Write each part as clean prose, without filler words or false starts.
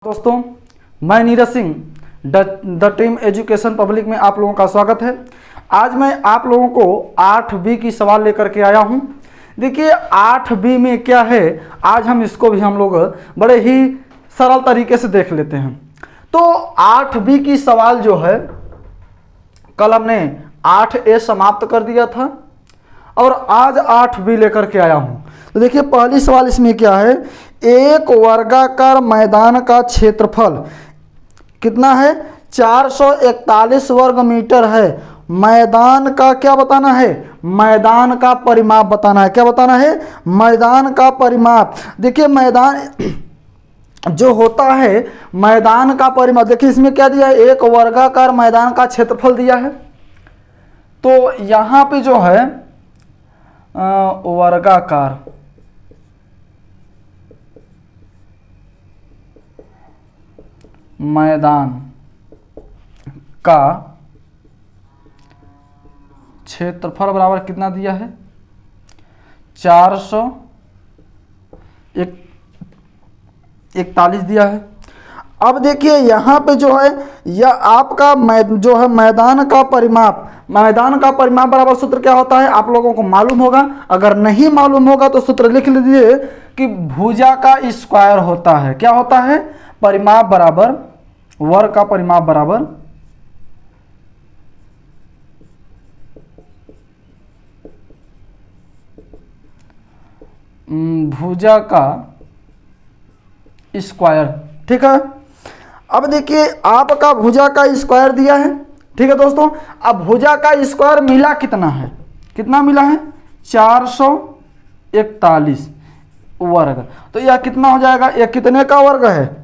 दोस्तों, मैं Neeraj Singh the team education public में आप लोगों का स्वागत है। आज मैं आप लोगों को 8B की सवाल लेकर के आया हूं। देखिए 8B में क्या है, आज हम इसको भी हम लोग बड़े ही सरल तरीके से देख लेते हैं। तो 8B की सवाल जो है, कल हमने 8A समाप्त कर दिया था और आज 8B लेकर के आया हूं। तो देखिए पहली सवाल इसमें क्या है, एक वर्गाकार मैदान का क्षेत्रफल कितना है, 441 वर्ग मीटर है। मैदान का क्या बताना है, मैदान का परिमाप बताना है। क्या बताना है, मैदान का परिमाप। देखिए मैदान जो होता है, मैदान का परिमाप, देखिए इसमें क्या दिया है, एक वर्गाकार मैदान का क्षेत्रफल दिया है। तो यहाँ पे जो है वर्गाकार मैदान का क्षेत्रफल बराबर कितना दिया है, 441 दिया है। अब देखिए यहाँ पे जो है, यह आपका जो है मैदान का परिमाप, मैदान का परिमाप बराबर सूत्र क्या होता है आप लोगों को मालूम होगा। अगर नहीं मालूम होगा तो सूत्र लिख लीजिए कि भुजा का स्क्वायर होता है। क्या होता है, परिमाप बराबर वर्ग का परिमाप बराबर भुजा का स्क्वायर। ठीक है, अब देखिए आपका भुजा का स्क्वायर दिया है। ठीक है दोस्तों, अब भुजा का स्क्वायर मिला कितना है, कितना मिला है, 441 वर्ग। तो यह कितना हो जाएगा, यह कितने का वर्ग है,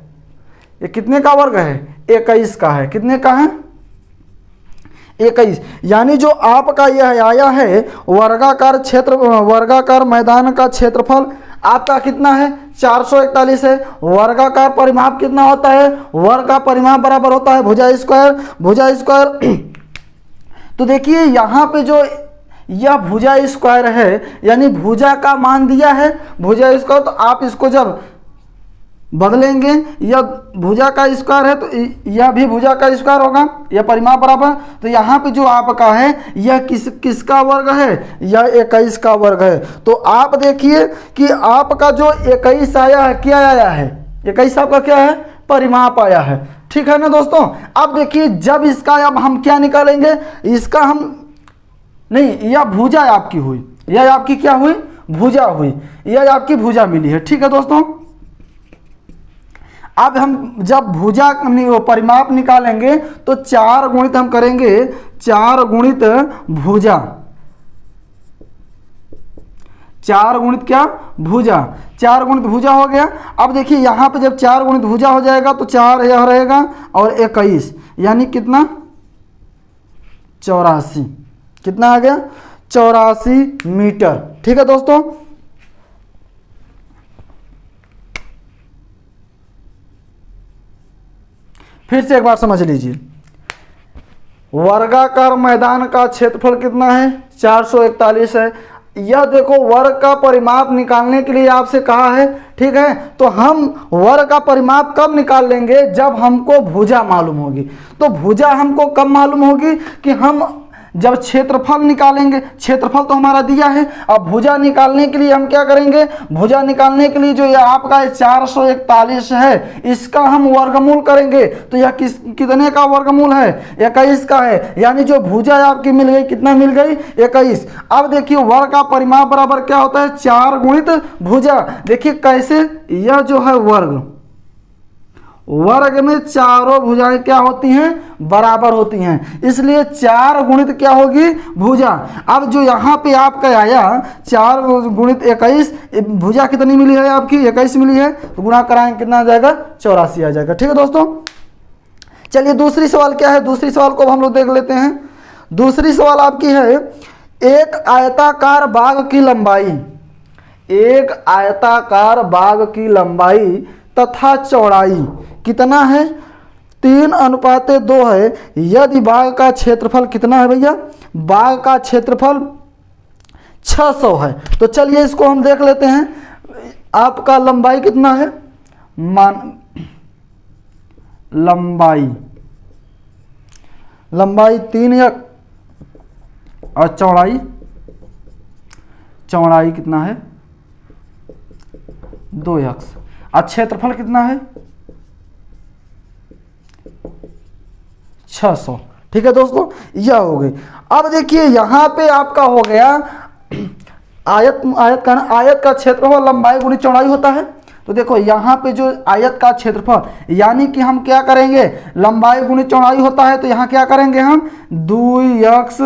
ये कितने का वर्ग है, 21 का है। कितने का है, 21। यानी जो आपका यह आया है वर्गाकार क्षेत्र, वर्गाकार मैदान का क्षेत्रफल आपका कितना है, 441 है। वर्गाकार परिमाप कितना होता है, वर्ग का परिमाप बराबर होता है भुजा स्क्वायर। भुजा स्क्वायर तो देखिए यहाँ पे जो यह भुजा स्क्वायर है, यानी भुजा का मान दिया है भुजा स्क्वायर। तो आप इसको जब बदलेंगे, यह भुजा का स्क्वायर है तो यह भी भुजा का स्क्वायर होगा, यह परिमाप बराबर। तो यहाँ पे जो आपका है यह किसका वर्ग है, यह 21 का वर्ग है। तो आप देखिए कि आपका जो 21 आया है, क्या आया है, 21 आपका क्या है, परिमाप आया है। ठीक है ना दोस्तों। अब देखिए जब इसका अब हम क्या निकालेंगे, इसका हम नहीं, यह भुजा आपकी हुई, यह आपकी क्या हुई, भुजा हुई, यह आपकी भुजा मिली है। ठीक है दोस्तों, अब हम जब भुजा परिमाप निकालेंगे तो 4 गुणित हम करेंगे, 4 गुणित भुजा, 4 गुणित क्या, भुजा, 4 गुणित भुजा हो गया। अब देखिए यहाँ पे जब 4 गुणित भुजा हो जाएगा तो 4 यह रहेगा और 21, यानी कितना, 84। कितना आ गया, 84 मीटर। ठीक है दोस्तों, फिर से एक बार समझ लीजिए, वर्गाकार मैदान का क्षेत्रफल कितना है, 441 है। यह देखो वर्ग का परिमाप निकालने के लिए आपसे कहा है। ठीक है, तो हम वर्ग का परिमाप कब निकाल लेंगे, जब हमको भुजा मालूम होगी। तो भुजा हमको कब मालूम होगी, कि हम जब क्षेत्रफल निकालेंगे। क्षेत्रफल तो हमारा दिया है, अब भुजा निकालने के लिए हम क्या करेंगे, भुजा निकालने के लिए जो यह आपका 441 है, इसका हम वर्गमूल करेंगे। तो यह कितने का वर्गमूल है, 21 का है। यानी जो भुजा आपकी मिल गई, कितना मिल गई, 21। अब देखिए वर्ग का परिमाप बराबर क्या होता है, 4 गुणित भुजा। देखिए कैसे, यह जो है वर्ग, वर्ग में चारों भुजाएं क्या होती हैं, बराबर होती हैं, इसलिए 4 गुणित क्या होगी, भुजा। अब जो यहाँ पे आपका आया 4 गुणित 21, भुजा कितनी मिली है आपकी, 21 मिली है। तो गुणा कराएंगे कितना आ जाएगा, 84 आ जाएगा। ठीक है दोस्तों, चलिए दूसरी सवाल क्या है, दूसरी सवाल को हम लोग देख लेते हैं। दूसरी सवाल आपकी है, एक आयताकार बाग की लंबाई, एक आयताकार बाग की लंबाई तथा चौड़ाई कितना है, 3:2 है। यदि बाग का क्षेत्रफल कितना है भैया, बाग का क्षेत्रफल 600 है। तो चलिए इसको हम देख लेते हैं। आपका लंबाई कितना है, मान लंबाई, लंबाई 3 यक्स और चौड़ाई, चौड़ाई कितना है 2 यक्स। और क्षेत्रफल कितना है 600। ठीक है दोस्तों, यह हो गई। अब देखिए यहाँ पे आपका हो गया आयत, आयत का क्षेत्रफल लंबाई गुणी चौड़ाई होता है। तो देखो यहाँ पे जो आयत का क्षेत्रफल, यानी कि हम क्या करेंगे, लंबाई गुणी चौड़ाई होता है, तो यहाँ क्या करेंगे हम 2 यक्स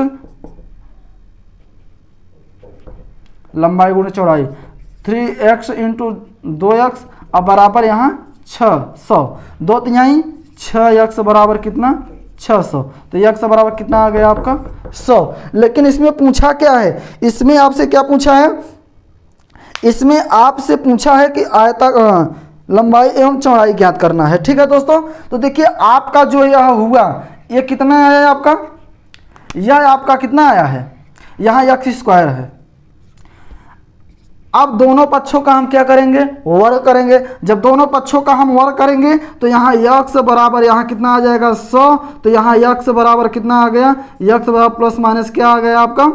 लंबाई गुणी चौड़ाई 3x इंटू 2x अब बराबर यहाँ 600, 2×3 6x बराबर कितना 600। तो x बराबर कितना आ गया आपका 100। लेकिन इसमें पूछा क्या है, इसमें आपसे क्या पूछा है, इसमें आपसे पूछा है कि लंबाई एवं चौड़ाई ज्ञात करना है। ठीक है दोस्तों, तो देखिए आपका जो यह हुआ, ये कितना आया है आपका, यह आपका कितना आया है, यहाँ x² है। अब दोनों पक्षों का हम क्या करेंगे, वर्ग करेंगे। जब दोनों पक्षों का हम वर्ग करेंगे तो यहाँ x बराबर यहाँ कितना आ जाएगा 100। तो यहाँ x बराबर कितना आ गया, x बराबर प्लस माइनस क्या आ गया आपका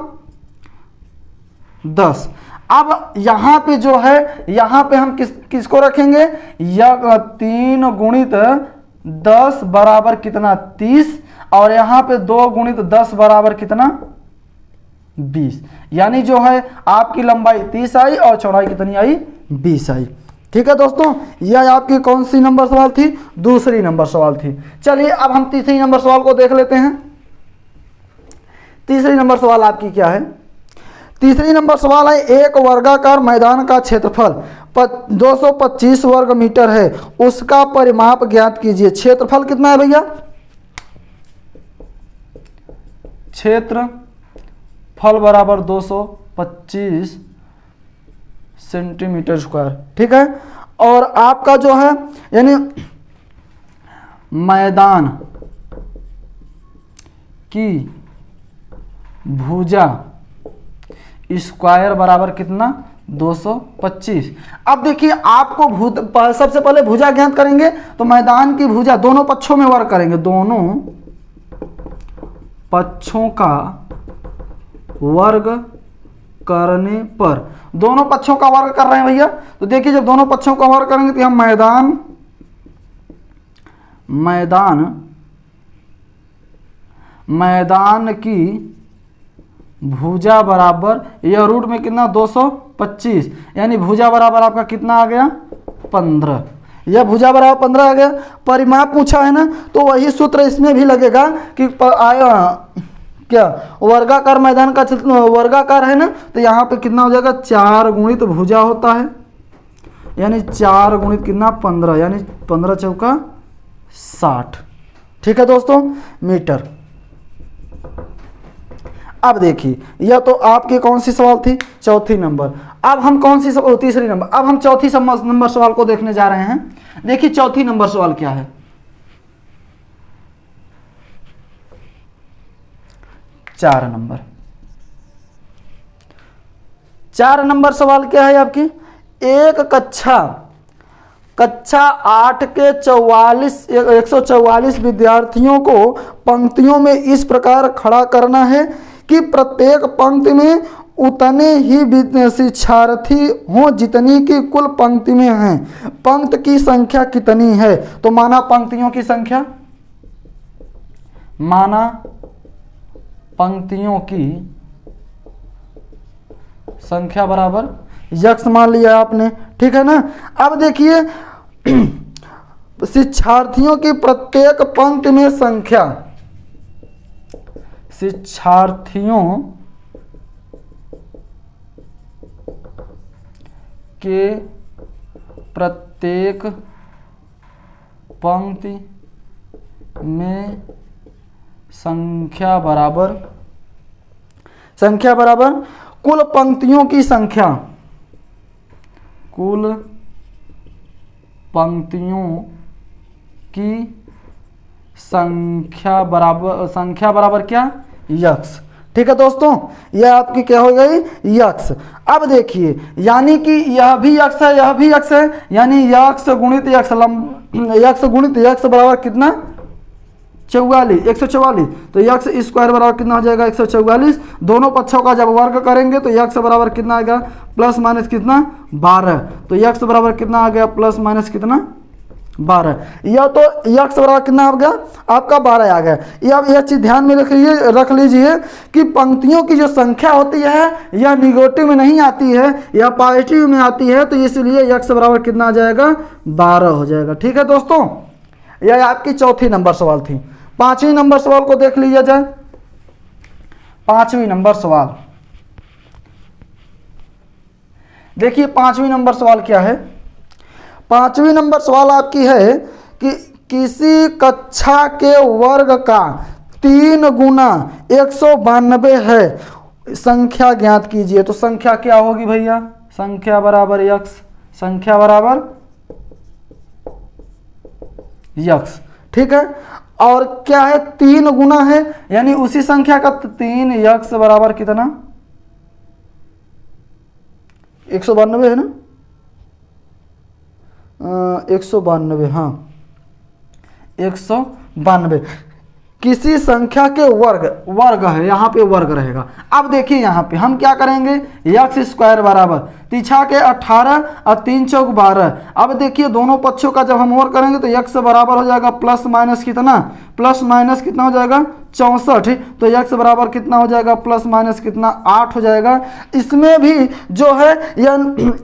10। अब यहाँ पे जो है, यहाँ पे हम किसको रखेंगे, यह 3 गुणित 10 बराबर कितना 30, और यहाँ पे 2 गुणित 10 बराबर कितना 20। यानी जो है आपकी लंबाई 30 आई और चौड़ाई कितनी आई 20 आई। ठीक है दोस्तों, यह आपकी कौन सी नंबर सवाल थी, दूसरी नंबर सवाल थी। चलिए अब हम तीसरी नंबर सवाल को देख लेते हैं। तीसरी नंबर सवाल आपकी क्या है, तीसरी नंबर सवाल है, एक वर्गाकार मैदान का क्षेत्रफल 225 वर्ग मीटर है, उसका परिमाप ज्ञात कीजिए। क्षेत्रफल कितना है भैया, क्षेत्रफल बराबर 225 सेंटीमीटर स्क्वायर। ठीक है, और आपका जो है यानी मैदान की भुजा स्क्वायर बराबर कितना 225। अब देखिए आपको सबसे पहले भुजा ज्ञात करेंगे, तो मैदान की भुजा दोनों पक्षों में वर्ग करेंगे, दोनों पक्षों का वर्ग करने पर, दोनों पक्षों का वर्ग कर रहे हैं भैया। तो देखिए जब दोनों पक्षों का वर्ग करेंगे तो हम मैदान की भुजा बराबर, यह रूट में कितना 225, यानी भुजा बराबर आपका कितना आ गया 15। यह भुजा बराबर 15 आ गया। परिमाप पूछा है ना, तो वही सूत्र इसमें भी लगेगा कि क्या वर्गाकार मैदान का वर्गाकार है ना, तो यहाँ पे कितना हो जाएगा 4 गुणित भुजा होता है, यानी 4 गुणित कितना 15, यानी 15 चौका 60। ठीक है दोस्तों, मीटर। अब देखिए यह तो आपकी कौन सी सवाल थी, चौथी नंबर। अब हम कौन सी तीसरी नंबर, अब हम चौथी नंबर सवाल को देखने जा रहे हैं। देखिए चौथी नंबर सवाल क्या है, 4 नंबर। 4 नंबर सवाल क्या है आपकी, एक कक्षा 8 के 144 विद्यार्थियों को पंक्तियों में इस प्रकार खड़ा करना है कि प्रत्येक पंक्ति में उतने ही शिक्षार्थी हों जितनी की कुल पंक्ति में हैं। पंक्ति की संख्या कितनी है, तो माना पंक्तियों की संख्या, माना पंक्तियों की संख्या बराबर यक्स मान लिया आपने। ठीक है ना। अब देखिए शिक्षार्थियों की प्रत्येक पंक्ति में संख्या, शिक्षार्थियों के प्रत्येक पंक्ति में संख्या बराबर कुल पंक्तियों की संख्या, कुल पंक्तियों की संख्या बराबर क्या यक्स। ठीक है दोस्तों, यह आपकी क्या हो गई यक्स। अब देखिए यानी कि यह भी यक्स है, यह भी यक्स है, यानी यक्स गुणित यक्स x गुणित x बराबर कितना 44, 144। तो x स्क्वायर बराबर कितना हो जाएगा 144। दोनों पक्षों का जब वर्ग करेंगे तो x बराबर कितना आ गया प्लस माइनस कितना 12। तो x बराबर कितना आ गया प्लस माइनस कितना 12। या तो x बराबर कितना आ गया आपका 12 आ गया। या अब यह चीज़ ध्यान में रख लीजिए कि पंक्तियों की जो संख्या होती है यह निगेटिव में नहीं आती है, यह पॉजिटिव में आती है। तो इसलिए x बराबर कितना आ जाएगा 12 हो जाएगा। ठीक है दोस्तों, यह आपकी चौथी नंबर सवाल थी। पांचवी नंबर सवाल को देख लीजिए जाए। पांचवी नंबर सवाल देखिए, पांचवी नंबर सवाल क्या है। पांचवी नंबर सवाल आपकी है कि किसी कक्षा के वर्ग का 3 गुना 192 है, संख्या ज्ञात कीजिए। तो संख्या क्या होगी भैया, संख्या बराबर x, संख्या बराबर x। ठीक है, और क्या है 3 गुना है, यानी उसी संख्या का 3x बराबर कितना 192 है ना, 192, हाँ 192। किसी संख्या के वर्ग है, यहाँ पे वर्ग रहेगा। अब देखिए यहाँ पे हम क्या करेंगे, x स्क्वायर बराबर 3 के 18 और 3 चौक 12। अब देखिए दोनों पक्षों का जब हम वर्ग करेंगे तो x बराबर हो जाएगा प्लस माइनस कितना हो जाएगा 64। तो x बराबर कितना हो जाएगा प्लस माइनस कितना 8 हो जाएगा। इसमें भी जो है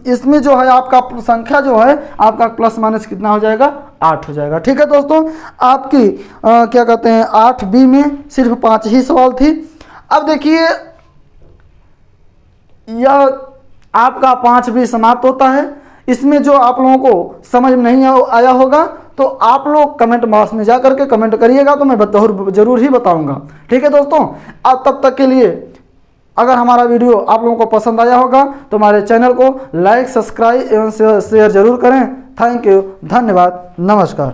इसमें जो है आपका संख्या जो है आपका प्लस माइनस कितना हो जाएगा 8 हो जाएगा। ठीक है दोस्तों, आपकी क्या कहते हैं 8B में सिर्फ 5 ही सवाल थी। अब देखिए यह आपका 5B समाप्त होता है। इसमें जो आप लोगों को समझ में नहीं आया होगा तो आप लोग कमेंट बॉक्स में जा करके कमेंट करिएगा, तो मैं जरूर ही बताऊंगा। ठीक है दोस्तों, अब तब तक के लिए अगर हमारा वीडियो आप लोगों को पसंद आया होगा तो हमारे चैनल को लाइक, सब्सक्राइब एवं शेयर जरूर करें। थैंक यू, धन्यवाद, नमस्कार।